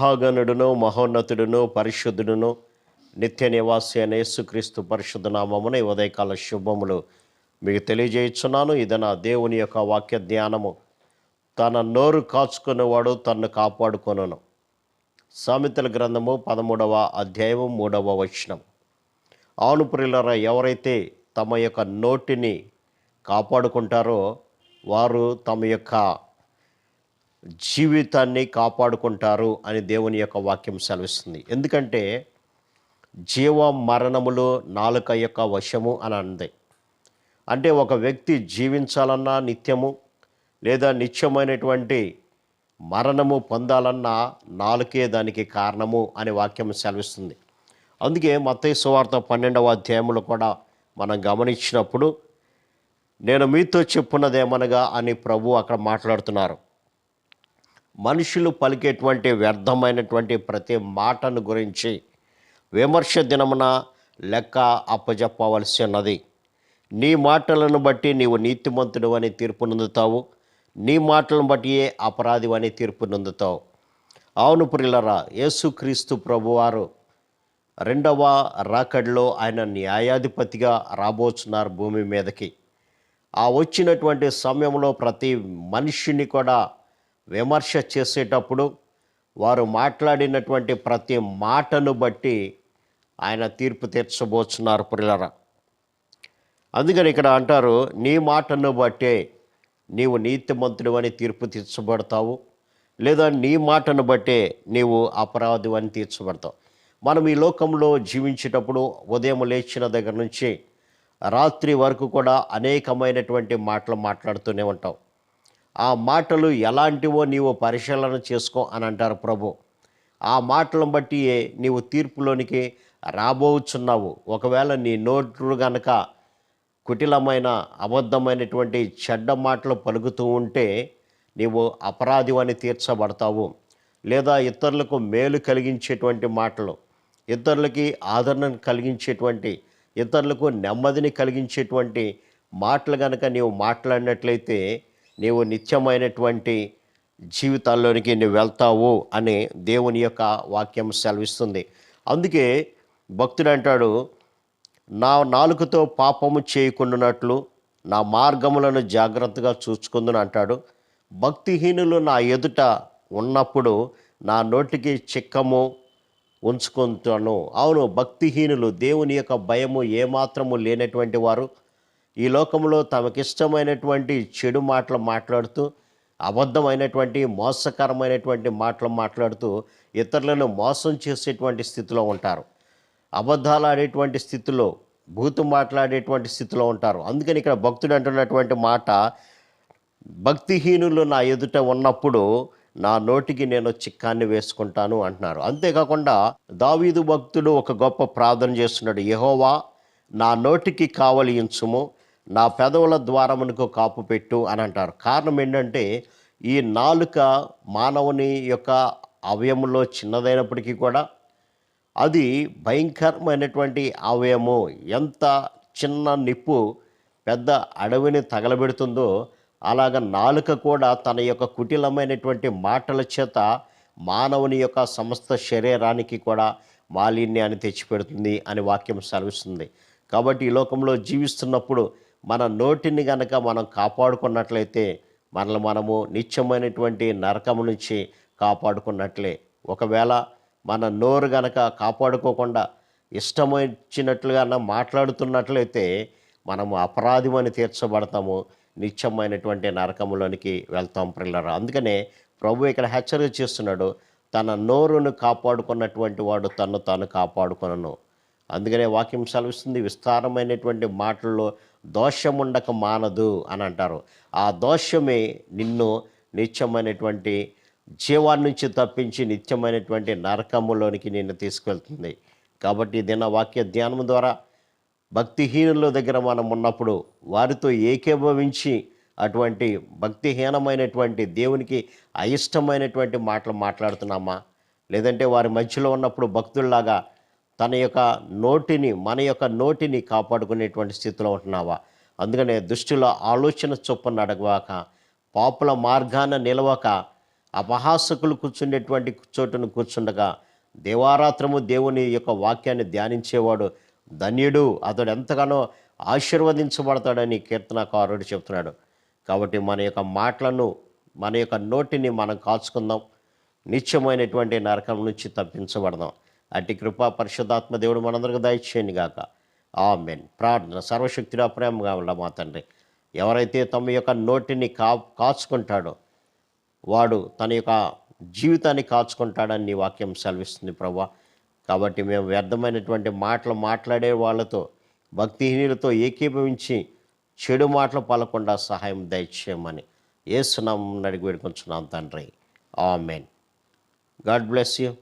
మహాగణుడును మహోన్నతుడును పరిశుద్ధుడును నిత్య నివాసి అయిన యేసుక్రీస్తు పరిశుద్ధ నామమున ఈ ఉదయకాల శుభములు మీకు తెలియజేయుచున్నాను. ఇది నా దేవుని యొక్క వాక్య ధ్యానము. తన నోరు కాచుకునేవాడు తన్ను కాపాడుకొనును. సామెతల గ్రంథము 13వ అధ్యాయము 3వ వచనం. అవును ప్రియులారా, ఎవరైతే తమ యొక్క నోటిని కాపాడుకుంటారో వారు తమ యొక్క జీవితాన్ని కాపాడుకుంటారు అని దేవుని యొక్క వాక్యం సెలవిస్తుంది. ఎందుకంటే జీవ మరణములు నాలుక యొక్క వశము అని అంది. అంటే ఒక వ్యక్తి జీవించాలన్నా నిత్యము లేదా నిత్యమైనటువంటి మరణము పొందాలన్నా నాలుకే దానికి కారణము అని వాక్యం సెలవిస్తుంది. అందుకే మత్తయి సువార్త 12వ అధ్యాయంలో కూడా మనం గమనించినప్పుడు నేను మీతో చెప్పున్నదేమనగా అని ప్రభు అక్కడ మాట్లాడుతున్నారు. మనుషులు పలికేటువంటి వ్యర్థమైనటువంటి ప్రతి మాటను గురించి విమర్శ దినమున లెక్క అప్పజెప్పవలసి ఉన్నది. నీ మాటలను బట్టి నీవు నీతిమంతుడు అని తీర్పు నొందుతావు, నీ మాటలను బట్టి అపరాధి అని తీర్పు నొందుతావు. అవును ప్రియులారా, యేసుక్రీస్తు ప్రభువారు రెండవ రాకడలో ఆయన న్యాయాధిపతిగా రాబోతున్నారు భూమి మీదకి. ఆ వచ్చినటువంటి సమయంలో ప్రతి మనిషిని కూడా విమర్శ చేసేటప్పుడు వారు మాట్లాడినటువంటి ప్రతి మాటను బట్టి ఆయన తీర్పు తీర్చబోతున్నారు ప్రియులారా. అందుకని ఇక్కడ అంటారు, నీ మాటను బట్టే నీవు నీతిమంతుడు అని తీర్పు తీర్చబడతావు, లేదా నీ మాటను బట్టే నీవు అపరాధి అని తీర్చబడతావు. మనం ఈ లోకంలో జీవించేటప్పుడు ఉదయం లేచిన దగ్గర నుంచి రాత్రి వరకు కూడా అనేకమైనటువంటి మాటలు మాట్లాడుతూనే ఉంటాం. ఆ మాటలు ఎలాంటివో నీవు పరిశీలన చేసుకో అని అంటారు ప్రభు. ఆ మాటలను బట్టి నీవు తీర్పులోనికి రాబోచున్నావు. ఒకవేళ నీ నోరు గనక కుటిలమైన అబద్ధమైనటువంటి చెడ్డ మాటలు పలుకుతూ ఉంటే నీవు అపరాధి అని తీర్చబడతావు. లేదా ఇతరులకు మేలు కలిగించేటువంటి మాటలు, ఇతరులకి ఆదరణ కలిగించేటువంటి, ఇతరులకు నెమ్మదిని కలిగించేటువంటి మాటలు కనుక నీవు మాట్లాడినట్లయితే నీవు నిత్యమైనటువంటి జీవితాల్లోనికి నువ్వు వెళ్తావు అని దేవుని యొక్క వాక్యం సెలవిస్తుంది. అందుకే భక్తుడు అంటాడు, నా నాలుకతో పాపము చేయకుండానట్లు నా మార్గములను జాగ్రత్తగా చూసుకుందును అంటాడు. భక్తిహీనులు నా ఎదుట ఉన్నప్పుడు నా నోటికి చిక్కము ఉంచుకుంటాను. అవును, భక్తిహీనులు, దేవుని యొక్క భయము ఏమాత్రము లేనటువంటి వారు ఈ లోకంలో తమకిష్టమైనటువంటి చెడు మాటలు మాట్లాడుతూ, అబద్ధమైనటువంటి మోసకరమైనటువంటి మాటలు మాట్లాడుతూ ఇతరులను మోసం చేసేటువంటి స్థితిలో ఉంటారు. అబద్ధాలు ఆడేటువంటి స్థితిలో, భూతు మాట్లాడేటువంటి స్థితిలో ఉంటారు. అందుకని ఇక్కడ భక్తుడు అంటున్నటువంటి మాట, భక్తిహీనులు నా ఎదుట ఉన్నప్పుడు నా నోటికి నేను చిక్కాన్ని వేసుకుంటాను అంటున్నారు. అంతేకాకుండా దావీదు భక్తుడు ఒక గొప్ప ప్రార్థన చేస్తున్నాడు, యెహోవా నా నోటికి కావలి ఉంచుము, నా పెదవుల ద్వారమునకు కాపు పెట్టు అని అంటారు. కారణం ఏంటంటే ఈ నాలుక మానవుని యొక్క అవయములో చిన్నదైనప్పటికీ కూడా అది భయంకరమైనటువంటి అవయము. ఎంత చిన్న నిప్పు పెద్ద అడవిని తగలబెడుతుందో అలాగ నాలుక కూడా తన యొక్క కుటిలమైనటువంటి మాటల చేత మానవుని యొక్క సమస్త శరీరానికి కూడా మాలిన్యాన్ని తెచ్చిపెడుతుంది అని వాక్యం సెలవిస్తుంది. కాబట్టి ఈ లోకంలో జీవిస్తున్నప్పుడు మన నోటిని గనక మనం కాపాడుకున్నట్లయితే మనము నిత్యమైనటువంటి నరకము నుంచి కాపాడుకున్నట్లే. ఒకవేళ మన నోరు గనక కాపాడుకోకుండా ఇష్టమొచ్చినట్లుగా మాట్లాడుతున్నట్లయితే మనము అపరాధమని తీర్చబడతాము, నిత్యమైనటువంటి నరకములోనికి వెళ్తాం ప్రియులారా. అందుకనే ప్రభు ఇక్కడ హెచ్చరిక చేస్తున్నాడు, తన నోరును కాపాడుకున్నటువంటి వాడు తన్ను తాను కాపాడుకొనును. అందుకనే వాక్యం సెలవిస్తుంది, విస్తారమైనటువంటి మాటల్లో దోషముండక మానదు అని అంటారు. ఆ దోషమే నిన్ను నిత్యమైనటువంటి జీవాన్ని నుంచి తప్పించి నిత్యమైనటువంటి నరకములోనికి నిన్ను తీసుకెళ్తుంది. కాబట్టి దిన వాక్య ధ్యానం ద్వారా భక్తిహీనుల దగ్గర మనం ఉన్నప్పుడు వారితో ఏకీభవించి అటువంటి భక్తిహీనమైనటువంటి దేవునికి అయిష్టమైనటువంటి మాటలు మాట్లాడుతున్నామా, లేదంటే వారి మధ్యలో ఉన్నప్పుడు భక్తుల్లాగా మన యొక్క నోటిని కాపాడుకునేటువంటి స్థితిలో ఉంటున్నావా? అందుకనే దుష్టుల ఆలోచన చొప్పున నడవక, పాపుల మార్గాన నిలవక, అపహాసకులు కూర్చుండేటువంటి చోటును కూర్చుండగా దేవారాత్రము దేవుని యొక్క వాక్యాన్ని ధ్యానించేవాడు ధన్యుడు, అతడు ఎంతగానో ఆశీర్వదించబడతాడని కీర్తనకారుడు చెప్తున్నాడు. కాబట్టి మన యొక్క మాటలను, మన యొక్క నోటిని మనం కాచుకుందాం, నిత్యమైనటువంటి నరకం నుంచి తప్పించబడదాం. అట్టి కృపా పరిశుద్ధాత్మ దేవుడు మనందరికి దయచేయను గాక. ఆమేన్. ప్రార్థన. సర్వశక్తుడా, ప్రేమగా ఉన్న మా తండ్రి, ఎవరైతే తమ యొక్క నోటిని కాచుకుంటాడో వాడు తన యొక్క జీవితాన్ని కాచుకుంటాడని నీ వాక్యం సెలవిస్తుంది ప్రభా. కాబట్టి మేము వ్యర్థమైనటువంటి మాటలు మాట్లాడే వాళ్ళతో, భక్తిహీనులతో ఏకీభవించి చెడు మాటలు పలకుండా సహాయం దయచేయమని యేసు నామమున అడిగి వేడుకొంచున్నాం తండ్రి. ఆమేన్. God bless you.